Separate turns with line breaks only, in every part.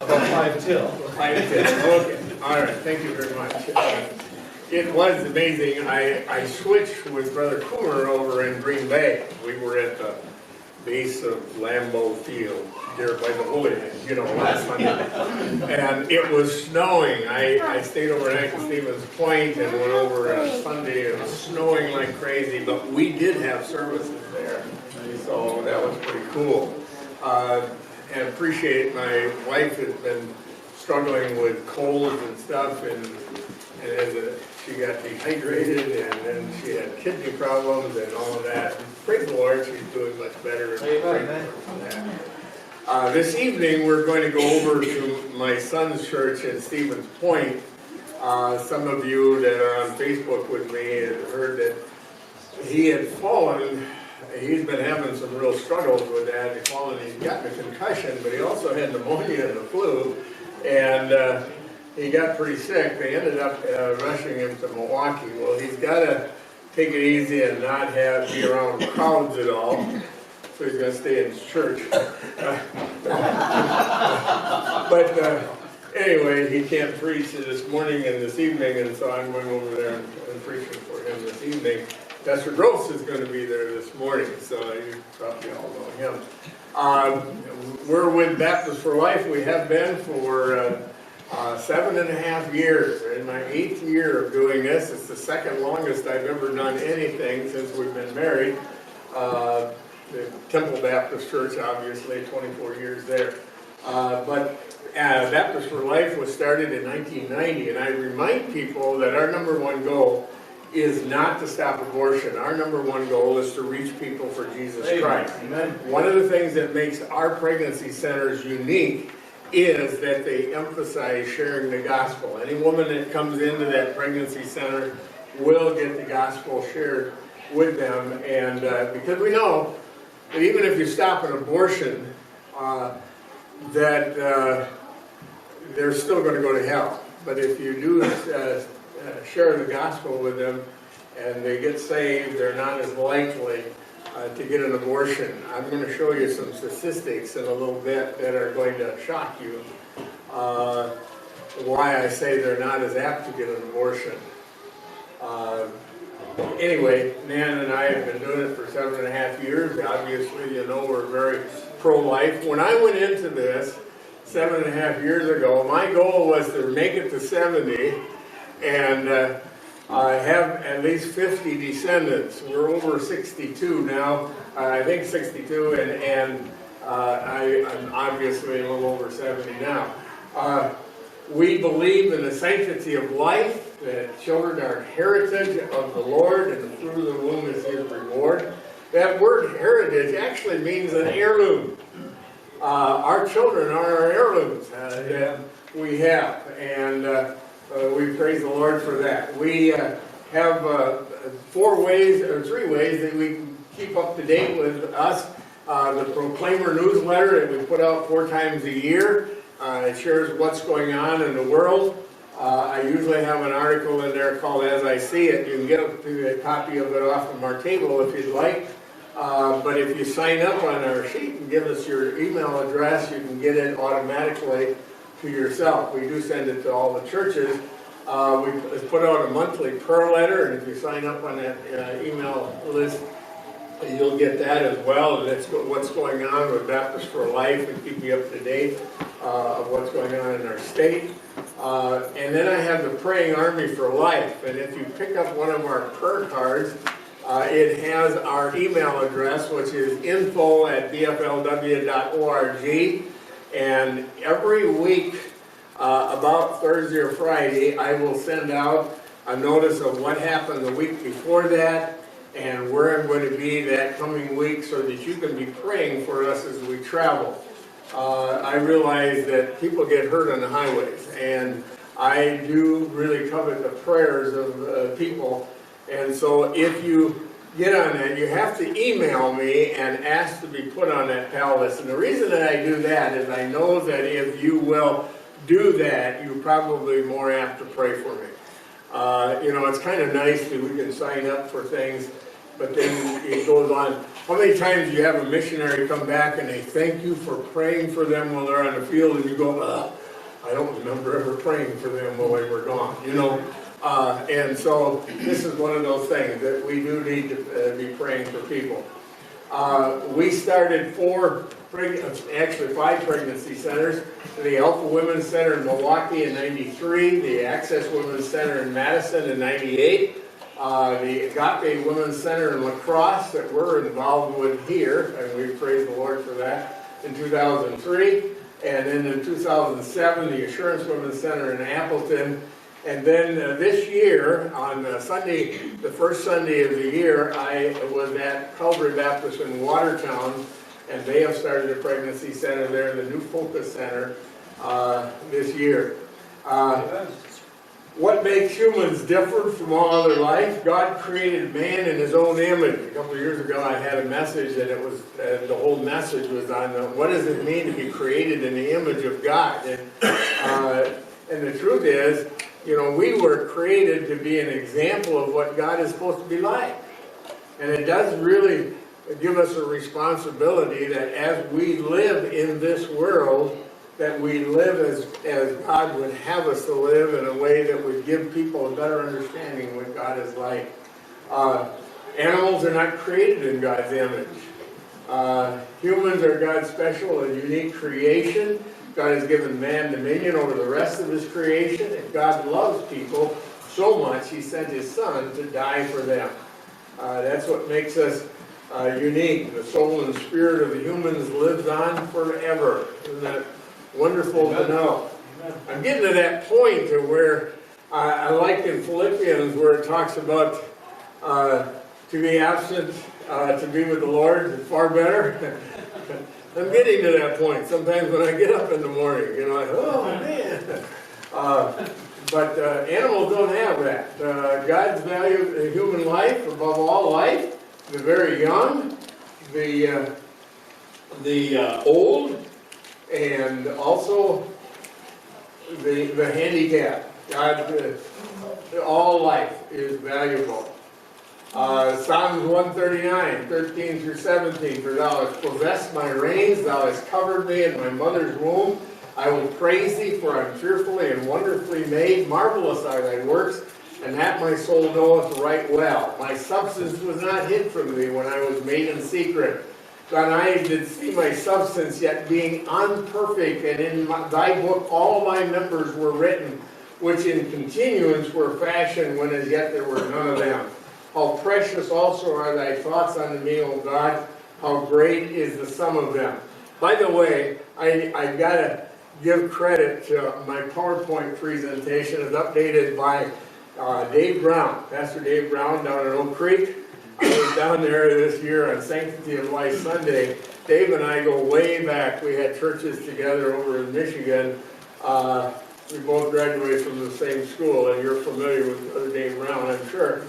About 5 till.
5 till, okay. All right, thank you very much. It was amazing. I switched with Brother Coomer over in Green Bay. We were at the base of Lambeau Field, there by the Holy Land, last Sunday. And it was snowing. I stayed overnight at Stevens Point and went over on Sunday. It was snowing like crazy, but we did have services there. So that was pretty cool. And appreciate it. My wife has been struggling with colds and stuff, and she got dehydrated, and then she had kidney problems and all of that. Praise the Lord, she's doing much better. This evening, we're going to go over to my son's church in Stevens Point. Some of you that are on Facebook with me have heard that he had fallen. He's been having some real struggles with that. He's fallen, he's gotten a concussion, but he also had pneumonia and the flu, and he got pretty sick. They ended up rushing him to Milwaukee. Well, he's got to take it easy and not be around crowds at all. So he's going to stay in his church. But anyway, he can't preach this morning and this evening, and so I'm going over there and preaching for him this evening. Pastor Gross is going to be there this morning, so you probably all know him. We're with Baptist for Life. We have been for 7.5 years. We're in my 8th year of doing this. It's the second longest I've ever done anything since we've been married. The Temple Baptist Church, obviously, 24 years there. But Baptist for Life was started in 1990, and I remind people that our number one goal is not to stop abortion. Our number one goal is to reach people for Jesus Christ. Amen. One of the things that makes our pregnancy centers unique is that they emphasize sharing the gospel. Any woman that comes into that pregnancy center will get the gospel shared with them, and because we know that even if you stop an abortion, that they're still going to go to hell. But if you do share the gospel with them and they get saved, they're not as likely to get an abortion. I'm going to show you some statistics in a little bit that are going to shock you. Why I say they're not as apt to get an abortion. Anyway, Nan and I have been doing it for 7.5 years. Obviously, we're very pro-life. When I went into this 7.5 years ago, my goal was to make it to 70 and have at least 50 descendants. We're over 62 now, I think 62, and I'm obviously a little over 70 now. We believe in the sanctity of life, that children are heritage of the Lord, and through the womb is His reward. That word heritage actually means an heirloom. Our children are our heirlooms that we have, and we praise the Lord for that. We have 3 ways that we keep up to date with us. The Proclaimer newsletter that we put out 4 times a year. It shares what's going on in the world. I usually have an article in there called As I See It. You can get a copy of it off of our table if you'd like. But if you sign up on our sheet and give us your email address, you can get it automatically to yourself. We do send it to all the churches. We put out a monthly prayer letter, and if you sign up on that email list, you'll get that as well. And that's what's going on with Baptist for Life, and keep you up to date of what's going on in our state. And then I have the Praying Army for Life, and if you pick up one of our prayer cards, it has our email address, which is info@bflw.org, and every week about Thursday or Friday, I will send out a notice of what happened the week before that and where I'm going to be that coming week, so that you can be praying for us as we travel. I realize that people get hurt on the highways, and I do really covet the prayers of people. And so if you get on that, you have to email me and ask to be put on that PAL list. And the reason that I do that is I know that if you will do that, you're probably more apt to pray for me. It's kind of nice that we can sign up for things But then it goes on. How many times do you have a missionary come back and they thank you for praying for them while they're on the field, and you go, I don't remember ever praying for them while they were gone, you know? And so this is one of those things that we do need to be praying for people. We started 5 pregnancy centers. The Alpha Women's Center in Milwaukee in '93, the Access Women's Center in Madison in '98, the Agape Women's Center in La Crosse that we're involved with here, and we praise the Lord for that, in 2003. And then in 2007, the Assurance Women's Center in Appleton. And then this year, on Sunday, the first Sunday of the year, I was at Calvary Baptist in Watertown, and they have started a pregnancy center there, the New Focus Center, this year. What makes humans different from all other life? God created man in his own image. A couple of years ago I had a message, and it was the whole message was on what does it mean to be created in the image of God? And the truth is, you know, we were created to be an example of what God is supposed to be like. And it does really give us a responsibility that as we live in this world, that we live as God would have us to live in a way that would give people a better understanding of what God is like. Animals are not created in God's image. Humans are God's special and unique creation. God has given man dominion over the rest of his creation, and God loves people so much he sent his son to die for them. That's what makes us unique. The soul and spirit of the humans lives on forever. Isn't that wonderful to know? I'm getting to that point to where I like in Philippians where it talks about to be absent, to be with the Lord is far better. I'm getting to that point. Sometimes when I get up in the morning, you know, oh man. But animals don't have that. God's value human life above all life, the very young, the old, and also the handicapped. God, all life is valuable. Psalms 139, 13 through 17, for thou hast possessed my reins, thou hast covered me in my mother's womb. I will praise thee, for I am fearfully and wonderfully made. Marvelous are thy works, and that my soul knoweth right well. My substance was not hid from thee when I was made in secret. Thine eyes did see my substance, yet being unperfect, and in thy book all my members were written, which in continuance were fashioned, when as yet there were none of them. How precious also are thy thoughts unto me, O God, how great is the sum of them. By the way, I got to give credit to my PowerPoint presentation. It's updated by Dave Brown, Pastor Dave Brown down in Oak Creek. I was down there this year on Sanctity of Life Sunday. Dave and I go way back. We had churches together over in Michigan. We both graduated from the same school, and you're familiar with Brother Dave Brown, I'm sure,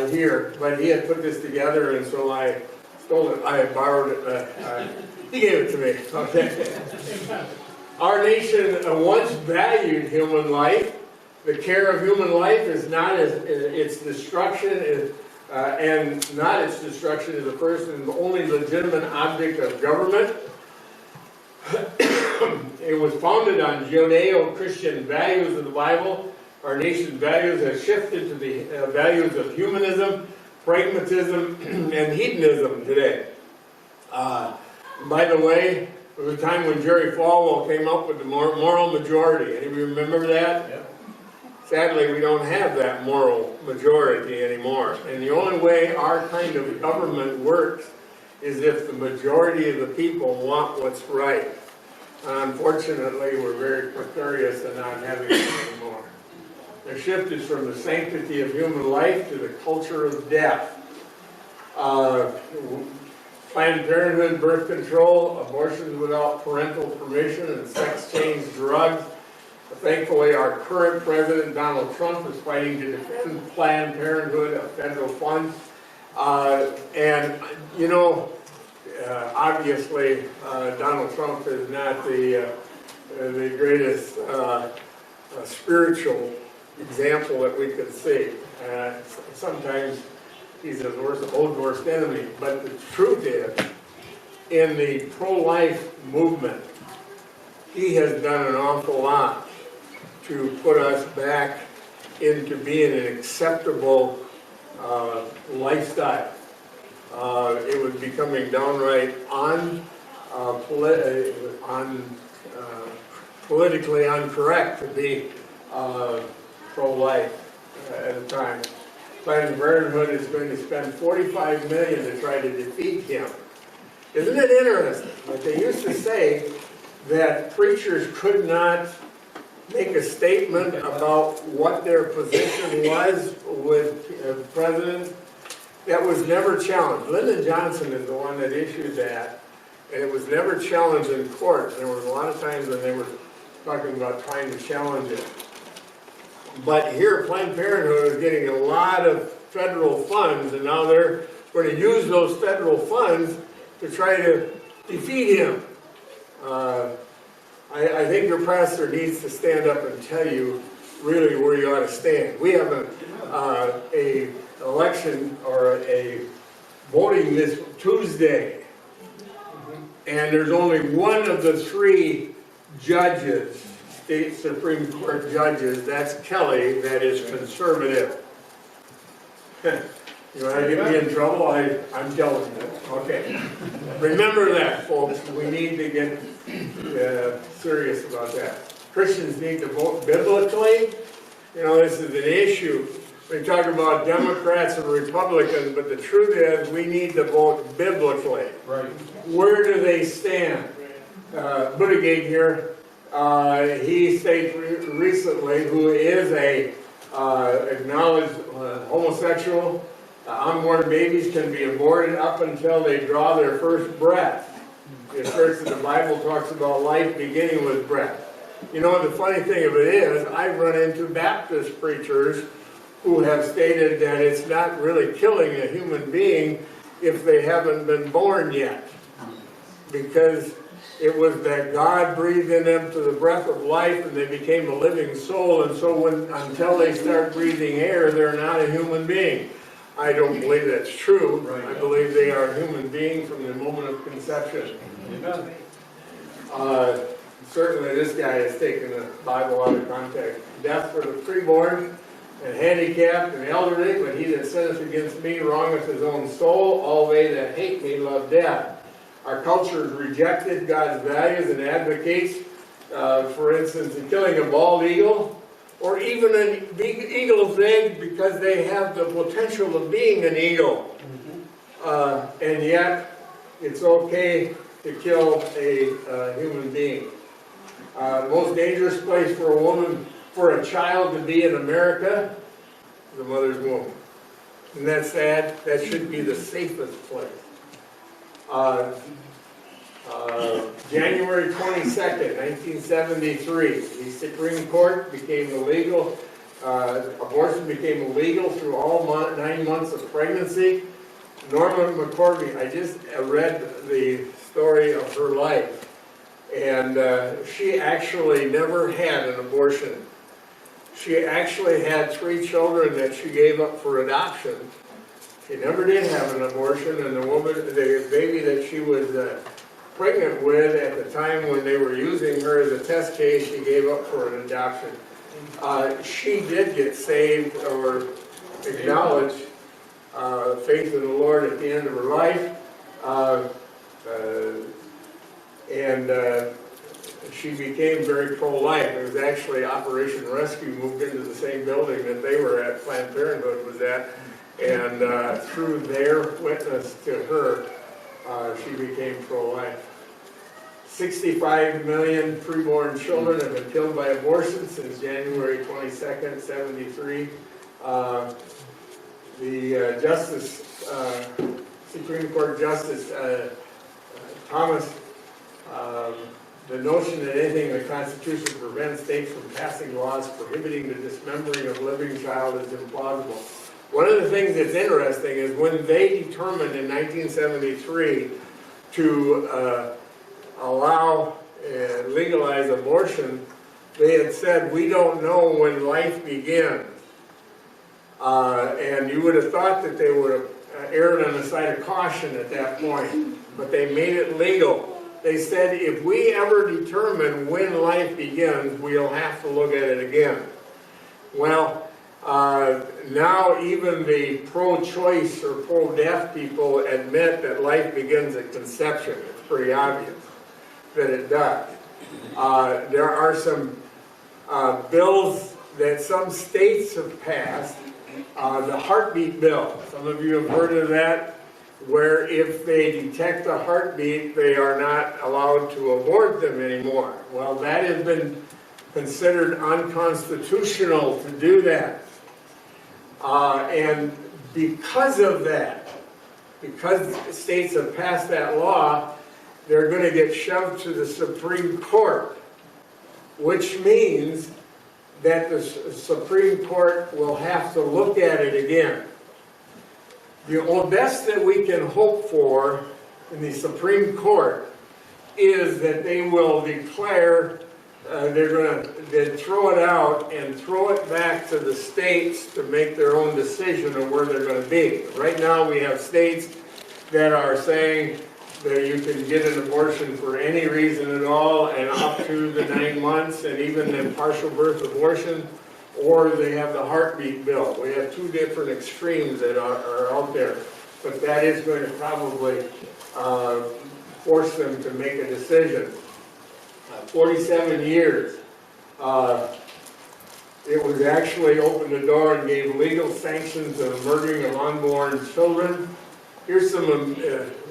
here. But he had put this together, and so I stole it. I had borrowed it. He gave it to me. Okay. Our nation once valued human life. The care of human life is not as its destruction and not its destruction is the first and only legitimate object of government. It was founded on Judeo-Christian values of the Bible. Our nation's values have shifted to the values of humanism, pragmatism, and hedonism today. By the way, there was a time when Jerry Falwell came up with the moral majority. Anybody remember that? Yep. Sadly, we don't have that moral majority anymore. And the only way our kind of government works is if the majority of the people want what's right. Unfortunately, we're very precarious in not having it anymore. The shift is from the sanctity of human life to the culture of death. Planned Parenthood, birth control, abortions without parental permission, and sex change drugs. Thankfully, our current president, Donald Trump, is fighting to defend Planned Parenthood, a federal fund. And, you know, obviously, Donald Trump is not the greatest spiritual example that we could see. Sometimes He's his old worst enemy. But the truth is, in the pro-life movement, he has done an awful lot to put us back into being an acceptable lifestyle. It was becoming downright politically incorrect to be pro-life at a time. Planned Parenthood is going to spend $45 million to try to defeat him. Isn't it interesting? Like they used to say that preachers could not make a statement about what their position was with the president. That was never challenged. Lyndon Johnson is the one that issued that, and it was never challenged in court. There was a lot of times when they were talking about trying to challenge it. But here, Planned Parenthood is getting a lot of federal funds, and now they're going to use those federal funds to try to defeat him. I think your pastor needs to stand up and tell you really where you ought to stand. We have a election or a voting this Tuesday, and there's only one of the three judges, state Supreme Court judges, that's Kelly, that is conservative. You want to get me in trouble? I'm telling you. Okay. Remember that, folks. We need to get serious about that. Christians need to vote biblically. You know, this is an issue. We talk about Democrats and Republicans, but the truth is we need to vote biblically. Right. Where do they stand? Buttigieg here, he stated recently, who is a acknowledged homosexual, unborn babies can be aborted up until they draw their first breath. The church of the Bible talks about life beginning with breath. You know, the funny thing of it is, I've run into Baptist preachers who have stated that it's not really killing a human being if they haven't been born yet. Because it was that God breathed in them to the breath of life and they became a living soul, and so until they start breathing air, they're not a human being. I don't believe that's true. Right. I believe they are a human being from the moment of conception. Certainly this guy has taken the Bible out of context. Death for the preborn and handicapped and elderly, but he that sinneth against me wrongeth his own soul. All they that hate me love death. Our culture has rejected God's values and advocates, for instance, the killing of bald eagle, or even an eagle's egg, because they have the potential of being an eagle. And yet, it's okay to kill a human being. Most dangerous place for a woman, for a child to be in America, the mother's womb. Isn't that sad? That should be the safest place. January 22nd, 1973, the Supreme Court became illegal. Abortion became illegal through all 9 months of pregnancy. Norma McCorvey, I just read the story of her life, and she actually never had an abortion. She actually had 3 children that she gave up for adoption. She never did have an abortion, and the baby that she was pregnant with at the time when they were using her as a test case, she gave up for an adoption. She did get saved or acknowledge faith in the Lord at the end of her life, and she became very pro-life. It was actually Operation Rescue moved into the same building that they were at, Planned Parenthood was at, and through their witness to her, she became pro-life. 65 million preborn children have been killed by abortion since January 22nd, 73. The Supreme Court Justice Thomas, the notion that anything in the Constitution prevents states from passing laws prohibiting the dismembering of a living child is implausible. One of the things that's interesting is when they determined in 1973 to allow legalize abortion, they had said, we don't know when life begins. And you would have thought that they would have erred on the side of caution at that point, but they made it legal. They said if we ever determine when life begins, we'll have to look at it again. Well, now even the pro-choice or pro-death people admit that life begins at conception. It's pretty obvious that it does. There are some bills that some states have passed. The heartbeat bill, some of you have heard of that, where if they detect a heartbeat, they are not allowed to abort them anymore. Well, that has been considered unconstitutional to do that. And because of that, because states have passed that law, they're going to get shoved to the Supreme Court, which means that the Supreme Court will have to look at it again. The best that we can hope for in the Supreme Court is that they will declare they're going to throw it out and throw it back to the states to make their own decision of where they're going to be. Right now we have states that are saying that you can get an abortion for any reason at all and up to the 9 months, and even in partial birth abortion, or they have the heartbeat bill. We have two different extremes that are out there, but that is going to probably force them to make a decision. 47 years. It was actually opened the door and gave legal sanctions to the murdering of unborn children. Here's some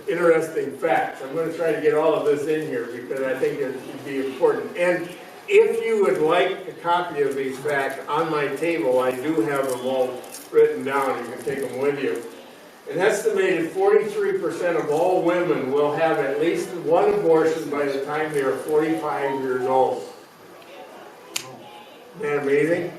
interesting facts. I'm going to try to get all of this in here because I think it would be important. And if you would like a copy of these facts on my table, I do have them all written down. You can take them with you. An estimated 43% of all women will have at least one abortion by the time they are 45 years old. Isn't that amazing?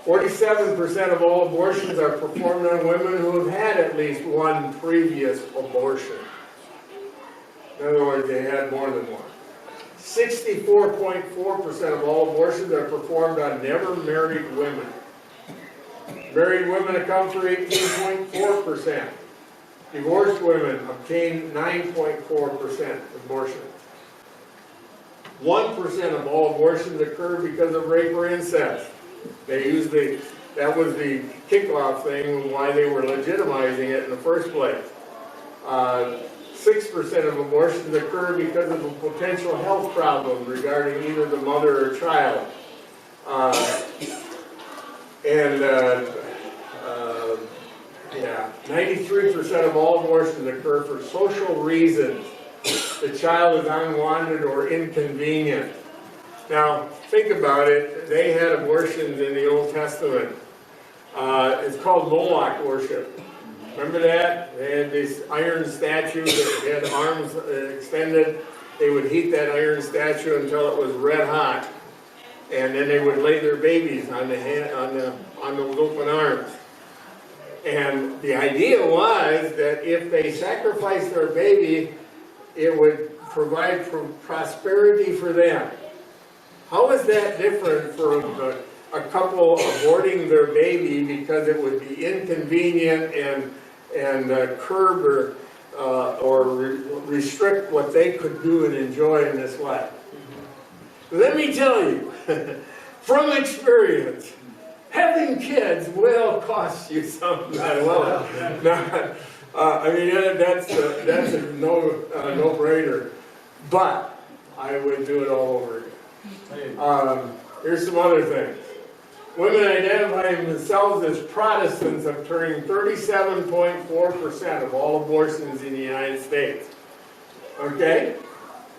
47% of all abortions are performed on women who have had at least one previous abortion. In other words, they had more than one. 64.4% of all abortions are performed on never married women. Married women account for 18.4%. Divorced women obtain 9.4% abortion. 1% of all abortions occur because of rape or incest. That was the kickoff thing, why they were legitimizing it in the first place. 6% of abortions occur because of a potential health problem regarding either the mother or child. 93% of all abortions occur for social reasons. The child is unwanted or inconvenient. Now, think about it. They had abortions in the Old Testament. It's called Moloch worship. Remember that? They had this iron statue that had arms extended. They would heat that iron statue until it was red hot, and then they would lay their babies on those open arms. And the idea was that if they sacrificed their baby, it would provide for prosperity for them. How is that different from a couple aborting their baby because it would be inconvenient and curb or restrict what they could do and enjoy in this life? Let me tell you, from experience, having kids will cost you something. I mean, that's a no-brainer. But I would do it all over again. Here's some other things. Women identifying themselves as Protestants have turned 37.4% of all abortions in the United States. Okay?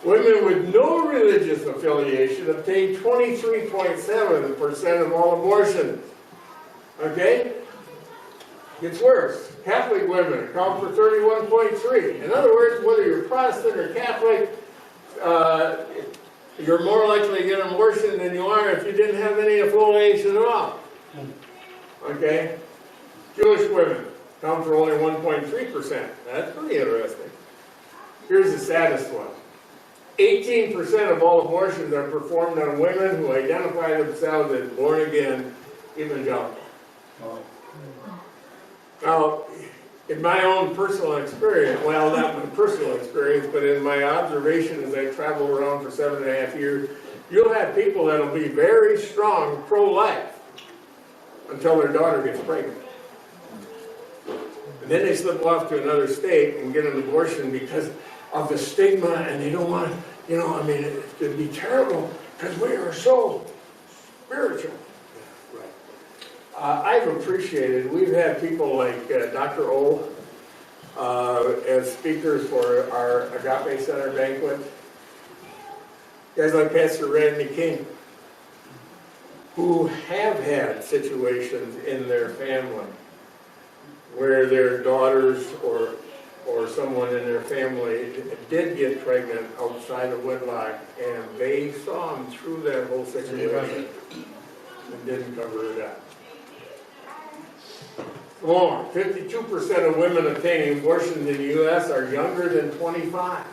Women with no religious affiliation obtain 23.7% of all abortions. Okay? Gets worse. Catholic women account for 31.3%. In other words, whether you're Protestant or Catholic, you're more likely to get an abortion than you are if you didn't have any affiliation at all. Okay? Jewish women account for only 1.3%. That's pretty interesting. Here's the saddest one. 18% of all abortions are performed on women who identify themselves as born-again evangelical. Now, in my own personal experience, well, not my personal experience, but in my observation as I travel around for 7.5 years, you'll have people that'll be very strong pro-life until their daughter gets pregnant. And then they slip off to another state and get an abortion because of the stigma, and they don't want, you know, I mean, it'd be terrible because we are so spiritual. I've appreciated, we've had people like Dr. O as speakers for our Agape Center banquet. Guys like Pastor Randy King, who have had situations in their family where their daughters or someone in their family did get pregnant outside of wedlock, and they saw them through that whole situation and didn't cover it up. More, 52% of women obtaining abortions in the U.S. are younger than 25.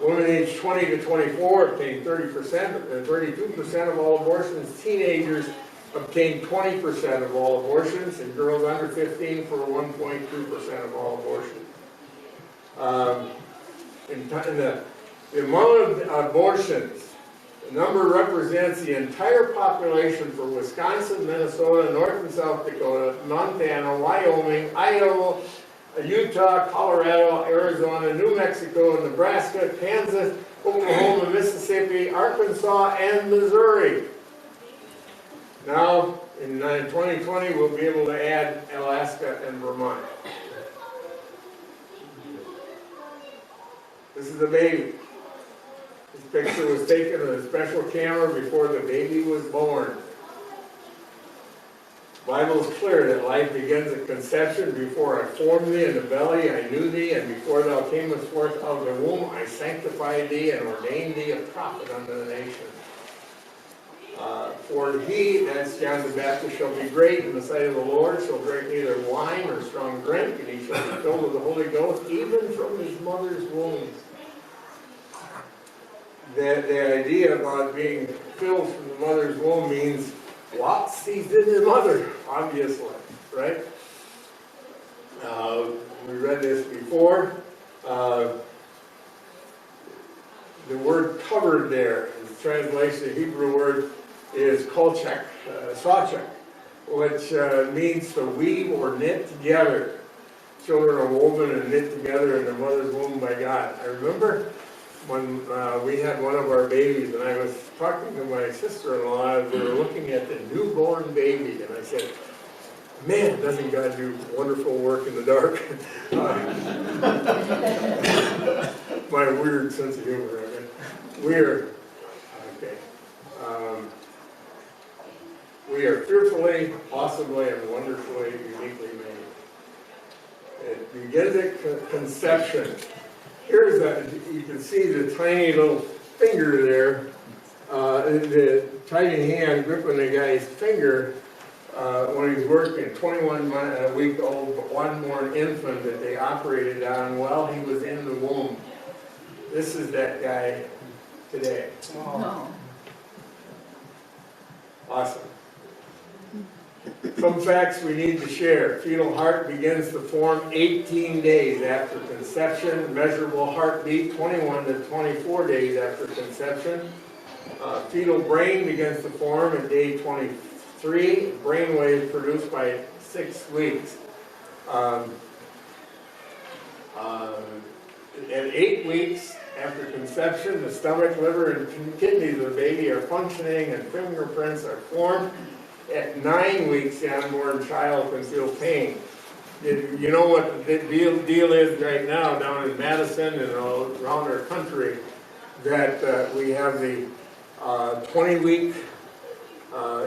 Women aged 20 to 24 obtain 30%, and 32% of all abortions. Teenagers obtain 20% of all abortions, and girls under 15 for 1.2% of all abortions. The amount of abortions, the number represents the entire population for Wisconsin, Minnesota, North and South Dakota, Montana, Wyoming, Idaho, Utah, Colorado, Arizona, New Mexico, Nebraska, Kansas, Oklahoma, Mississippi, Arkansas, and Missouri. Now, in 2020, we'll be able to add Alaska and Vermont. This is the baby. This picture was taken with a special camera before the baby was born. The Bible is clear that life begins at conception. Before I formed thee in the belly, I knew thee, and before thou camest forth out of the womb, I sanctified thee and ordained thee a prophet unto the nations. For he, that's John the Baptist, shall be great in the sight of the Lord, shall drink neither wine nor strong drink, and he shall be filled with the Holy Ghost, even from his mother's womb. The idea about being filled from the mother's womb means what? He's in his mother, obviously, right? We read this before. The word covered there, the translation, the Hebrew word is kolchak, sawchak, which means to weave or knit together. Children are woven and knit together in their mother's womb by God. I remember when we had one of our babies, and I was talking to my sister-in-law, we were looking at the newborn baby, and I said, man, doesn't God do wonderful work in the dark? My weird sense of humor. I mean, we are fearfully, awesomely, and wonderfully, uniquely made. It begins at conception. Here's you can see the tiny little finger there, the tiny hand gripping the guy's finger when he's working, 21-week-old, but one-born infant that they operated on while he was in the womb. This is that guy today. Oh. Awesome. Some facts we need to share. Fetal heart begins to form 18 days after conception. Measurable heartbeat 21 to 24 days after conception. Fetal brain begins to form at day 23. Brain waves produced by 6 weeks. At 8 weeks after conception, the stomach, liver, and kidneys of the baby are functioning and fingerprints are formed. At 9 weeks, the unborn child can feel pain. You know what the deal is right now down in Madison and around our country, that we have the 20-week,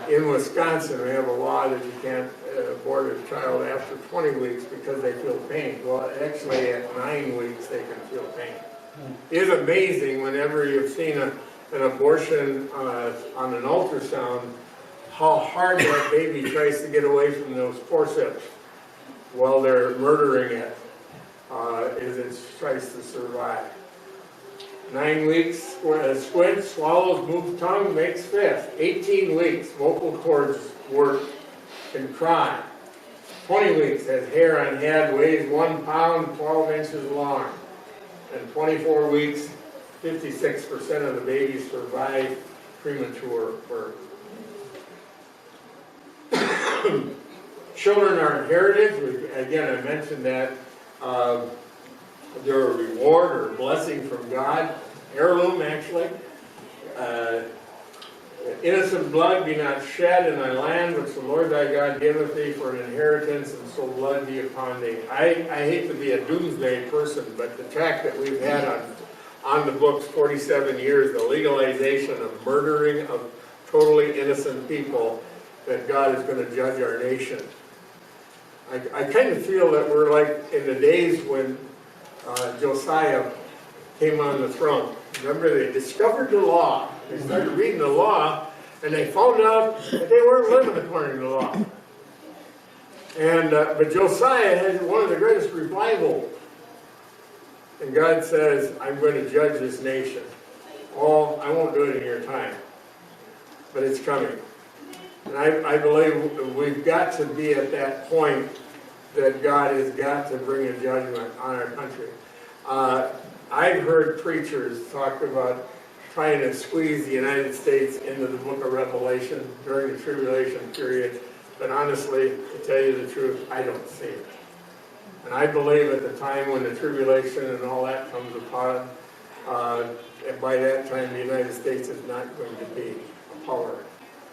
in Wisconsin, we have a law that you can't abort a child after 20 weeks because they feel pain. Well, actually at 9 weeks they can feel pain. It's amazing whenever you've seen an abortion on an ultrasound, how hard that baby tries to get away from those forceps while they're murdering it, as it tries to survive. 9 weeks, squints, swallows, moves tongue, makes fifth. 18 weeks, vocal cords work can cry. 20 weeks has hair on head, weighs 1 pound, 12 inches long. And 24 weeks, 56% of the babies survive premature birth. Children are inherited. Again, I mentioned that. They're a reward or a blessing from God. Heirloom, actually. Innocent blood be not shed in thy land, which the Lord thy God giveth thee for an inheritance, and so blood be upon thee. I hate to be a doomsday person, but the track that we've had on the books 47 years, the legalization of murdering of totally innocent people, that God is going to judge our nation. I kind of feel that we're like in the days when Josiah came on the throne. Remember, they discovered the law. They started reading the law, and they found out that they weren't living according to the law. And but Josiah had one of the greatest revivals. And God says, I'm going to judge this nation. Oh, I won't do it in your time, but it's coming. And I believe we've got to be at that point that God has got to bring a judgment on our country. I've heard preachers talk about trying to squeeze the United States into the book of Revelation during the tribulation period, but honestly, to tell you the truth, I don't see it. And I believe at the time when the tribulation and all that comes upon, and by that time the United States is not going to be a power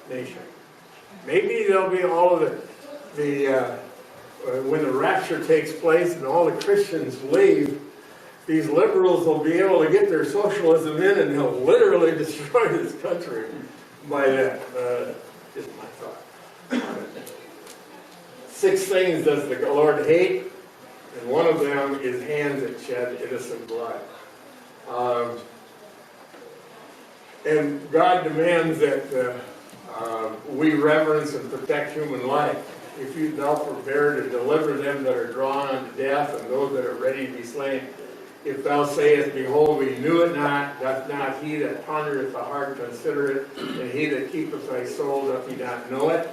nation. Maybe there'll be all of when the rapture takes place and all the Christians leave, these liberals will be able to get their socialism in and they'll literally destroy this country by that. Just my thought. 6 things does the Lord hate, and one of them is hands that shed innocent blood. And God demands that we reverence and protect human life. If you thou forbear to deliver them that are drawn unto death, and those that are ready to be slain, if thou sayest, behold, we knew it not, doth not he that pondereth the heart consider it, and he that keepeth thy soul, doth he not know it?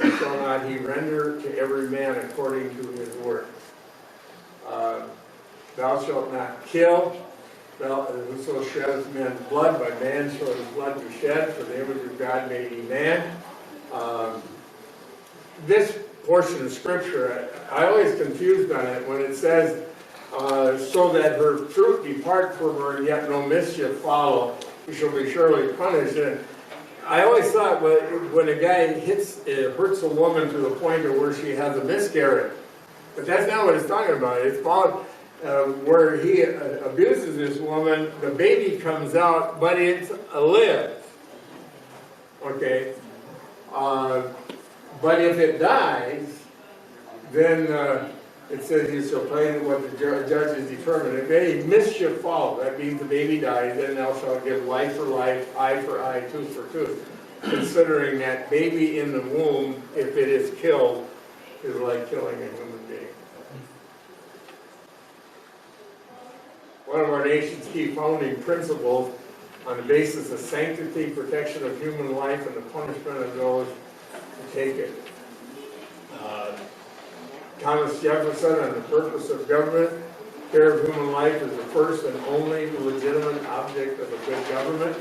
And shall not he render to every man according to his work? Thou shalt not kill. Whoso sheds men's blood, by man shall his blood be shed, for the image of God made he man. This portion of Scripture, I always confused on it when it says, so that her fruit depart from her, and yet no mischief follow, he shall be surely punished. And I always thought when a guy hurts a woman to the point of where she has a miscarriage, but that's not what it's talking about. It's about where he abuses this woman, the baby comes out, but it's lives. Okay? But if it dies, then it says you shall pay what the judge has determined. If any mischief follow, that means the baby dies, then thou shalt give life for life, eye for eye, tooth for tooth. Considering that baby in the womb, if it is killed, is like killing a human being. One of our nation's key founding principles on the basis of sanctity, protection of human life, and the punishment of those who take it. Thomas Jefferson on the purpose of government, care of human life is the first and only legitimate object of a good government.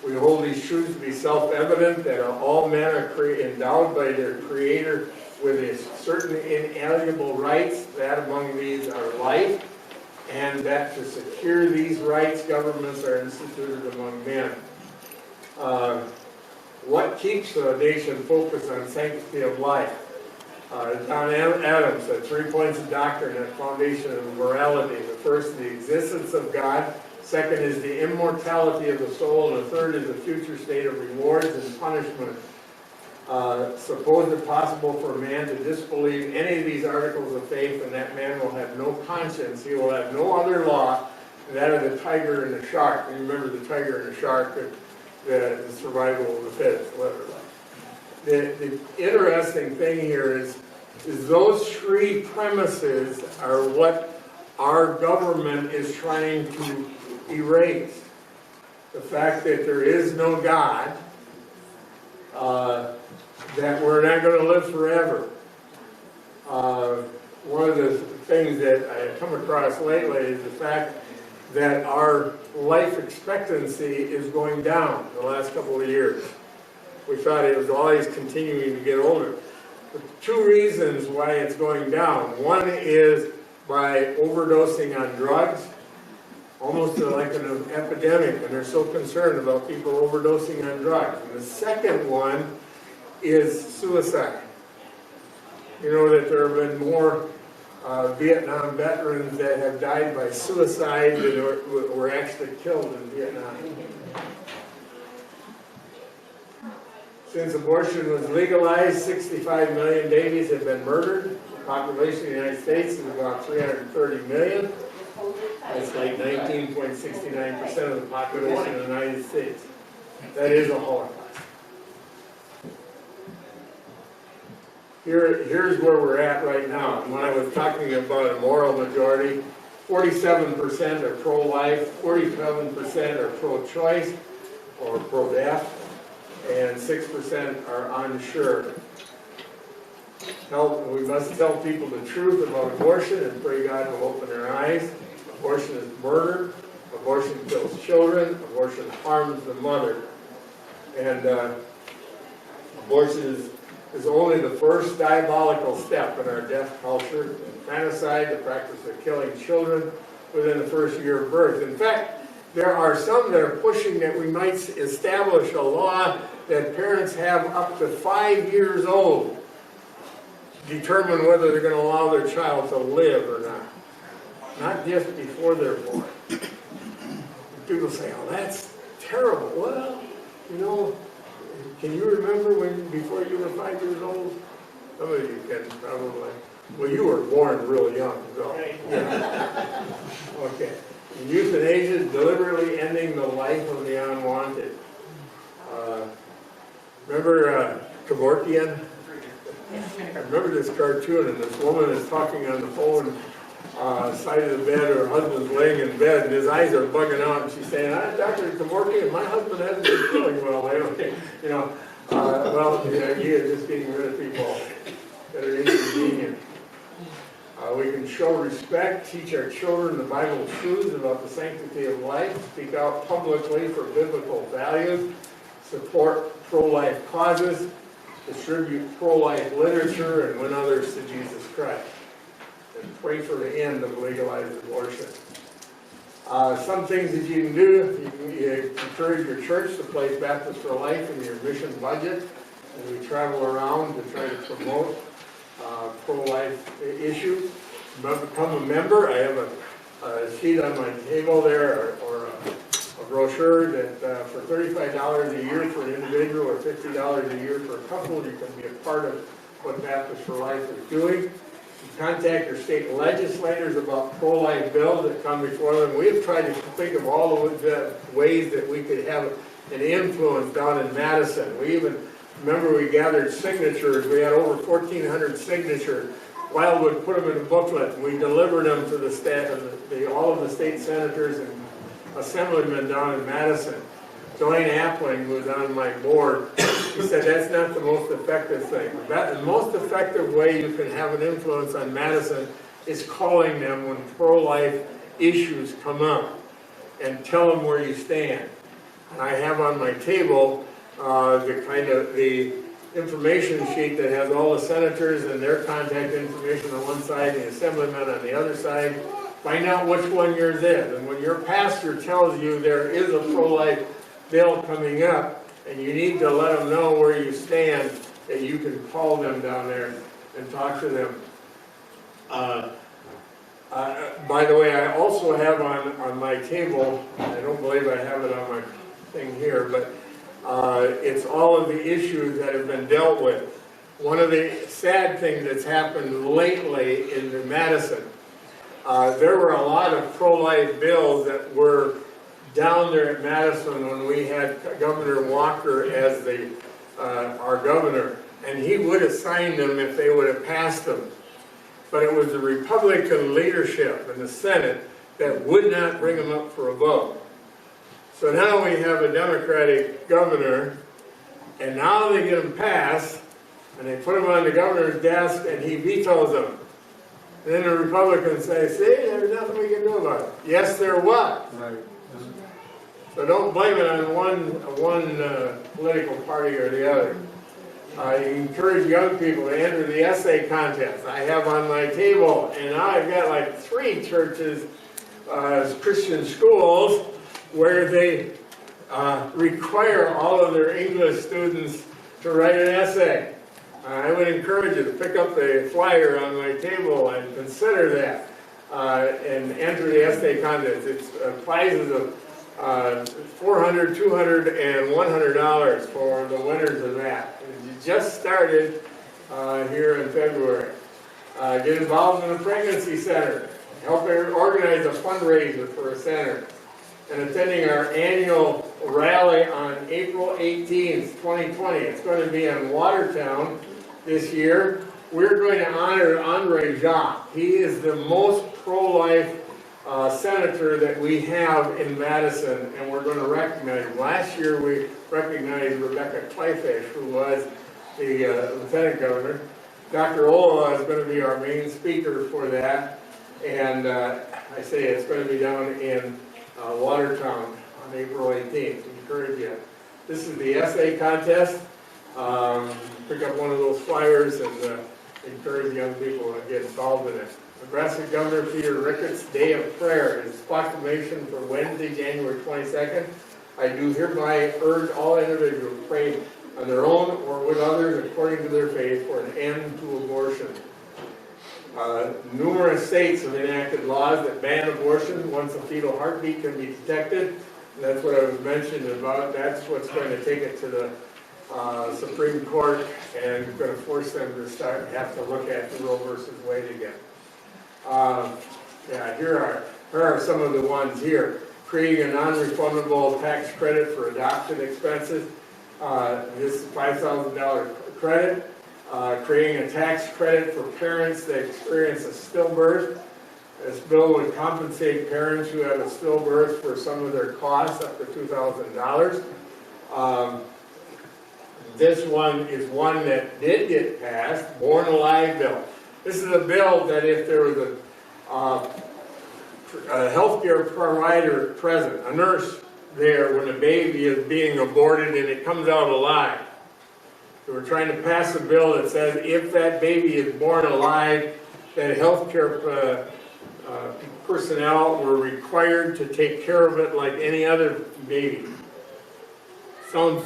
We hold these truths to be self-evident that all men are endowed by their Creator with certain inalienable rights, that among these are life, and that to secure these rights, governments are instituted among men. What keeps a nation focused on sanctity of life? John Adams said 3 points of doctrine at the foundation of morality. The first, the existence of God. Second is the immortality of the soul. And the third is the future state of rewards and punishment. Suppose it possible for a man to disbelieve any of these articles of faith, and that man will have no conscience. He will have no other law than that of the tiger and the shark. And remember the tiger and the shark, the survival of the fittest, whatever. The interesting thing here is those 3 premises are what our government is trying to erase. The fact that there is no God, that we're not going to live forever. One of the things that I have come across lately is the fact that our life expectancy is going down the last couple of years. We thought it was always continuing to get older. But two reasons why it's going down. One is by overdosing on drugs, almost like an epidemic, and they're so concerned about people overdosing on drugs. And the second one is suicide. You know that there have been more Vietnam veterans that have died by suicide than were actually killed in Vietnam. Since abortion was legalized, 65 million babies have been murdered. The population of the United States is about 330 million. That's like 19.69% of the population of the United States. That is a Holocaust. Here's where we're at right now. When I was talking about a moral majority, 47% are pro-life, 47% are pro-choice or pro-death, and 6% are unsure. We must tell people the truth about abortion and pray God will open their eyes. Abortion is murder. Abortion kills children. Abortion harms the mother. And abortion is only the first diabolical step in our death culture. Infanticide, the practice of killing children within the first year of birth. In fact, there are some that are pushing that we might establish a law that parents have up to 5 years old determine whether they're going to allow their child to live or not. Not just before they're born. People say, oh, that's terrible. Well, you know, can you remember before you were 5 years old? Some of you can probably. Well, you were born real young, so. Yeah. Okay. Euthanasia is deliberately ending the life of the unwanted. Remember Kevorkian? I remember this cartoon, and this woman is talking on the phone, side of the bed, her husband's laying in bed, and his eyes are bugging out, and she's saying, Dr. Kevorkian, my husband hasn't been feeling well lately. You know, the idea is just getting rid of people that are inconvenient. We can show respect, teach our children the Bible truths about the sanctity of life, speak out publicly for biblical values, support pro-life causes, distribute pro-life literature, and win others to Jesus Christ. And pray for the end of legalized abortion. Some things that you can do, you can encourage your church to place Baptist for Life in your mission budget, and we travel around to try to promote pro-life issues. Become a member. I have a sheet on my table there, or a brochure that for $35 a year for an individual or $50 a year for a couple, you can be a part of what Baptist for Life is doing. You contact your state legislators about pro-life bills that come before them. We have tried to think of all of the ways that we could have an influence down in Madison. We even, remember, we gathered signatures. We had over 1,400 signatures. Wildwood put them in a booklet, and we delivered them to all of the state senators and assemblymen down in Madison. Joanne Appling, who was on my board, she said that's not the most effective thing. The most effective way you can have an influence on Madison is calling them when pro-life issues come up and tell them where you stand. And I have on my table the information sheet that has all the senators and their contact information on one side, and the assemblymen on the other side. Find out which one yours is. And when your pastor tells you there is a pro-life bill coming up, and you need to let them know where you stand, that you can call them down there and talk to them. By the way, I also have on my table, I don't believe I have it on my thing here, but it's all of the issues that have been dealt with. One of the sad things that's happened lately in Madison, there were a lot of pro-life bills that were down there at Madison when we had Governor Walker as our governor, and he would have signed them if they would have passed them. But it was the Republican leadership in the Senate that would not bring them up for a vote. So now we have a Democratic governor, and now they get them passed, And they put them on the governor's desk, and he vetoes them. And then the Republicans say, see, there's nothing we can do about it. Yes, there was.
Right.
So don't blame it on one political party or the other. I encourage young people to enter the essay contest. I have on my table, and I've got like 3 churches, Christian schools, where they require all of their English students to write an essay. I would encourage you to pick up the flyer on my table and consider that and enter the essay contest. It's prizes of $400, $200, and $100 for the winners of that. It just started here in February. Get involved in the pregnancy center. Help organize a fundraiser for a center. And attending our annual rally on April 18th, 2020. It's going to be in Watertown this year. We're going to honor Andre Jacques. He is the most pro-life senator that we have in Madison, and we're going to recognize him. Last year we recognized Rebecca Clayfish, who was the lieutenant governor. Dr. Ola is going to be our main speaker for that, and I say it's going to be down in Watertown on April 18th. I encourage you. This is the essay contest. Pick up one of those flyers and encourage young people to get involved in it. Nebraska Governor Peter Ricketts' Day of Prayer is proclamation for Wednesday, January 22nd. I do hereby urge all individuals to pray on their own or with others according to their faith for an end to abortion. Numerous states have enacted laws that ban abortion once a fetal heartbeat can be detected. And that's what I was mentioning about. That's what's going to take it to the Supreme Court and going to force them to have to look at the Roe versus Wade again. Here are some of the ones here. Creating a non-refundable tax credit for adoption expenses. This is $5,000 credit. Creating a tax credit for parents that experience a stillbirth. This bill would compensate parents who have a stillbirth for some of their costs, up to $2,000. This one is one that did get passed, Born Alive bill. This is a bill that if there was a healthcare provider present, a nurse there when a baby is being aborted and it comes out alive. So we're trying to pass a bill that says if that baby is born alive, that healthcare personnel were required to take care of it like any other baby. Sounds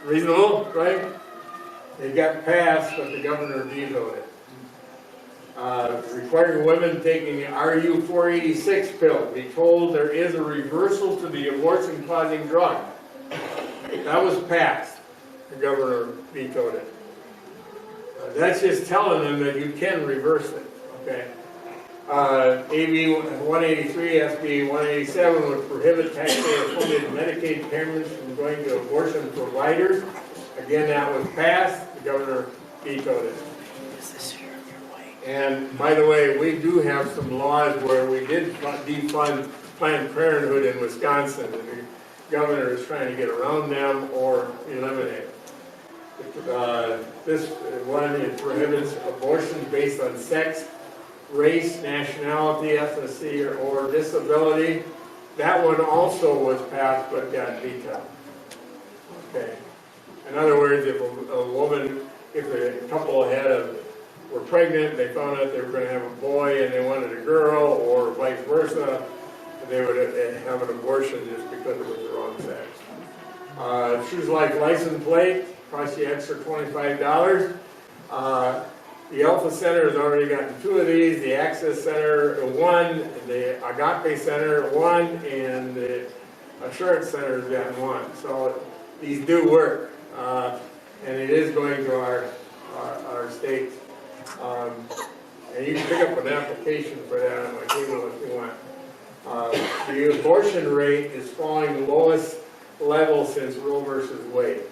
reasonable, right? It got passed, but the governor vetoed it. Requiring women taking the RU-486 pill be told there is a reversal to the abortion-causing drug. That was passed. The governor vetoed it. That's just telling them that you can reverse it. Okay. AB 183, SB 187 would prohibit taxpayer-funded Medicaid payments from going to abortion providers. Again, that was passed. The governor vetoed it. And by the way, we do have some laws where we did defund Planned Parenthood in Wisconsin, and the governor is trying to get around them or eliminate them. This one, it prohibits abortion based on sex, race, nationality, ethnicity, or disability. That one also was passed but got vetoed. Okay. In other words, if a woman, if a couple were pregnant, they found out they were going to have a boy and they wanted a girl, or vice versa, they would have an abortion just because it was the wrong sex. Choose Life license plate, costs you extra $25. The Alpha Center has already gotten 2 of these, the Access Center 1, the Agape Center 1, and the Assurance Center has gotten 1. So these do work, and it is going to our state. And you can pick up an application for that on my table if you want. The abortion rate is falling the lowest level since Roe versus Wade.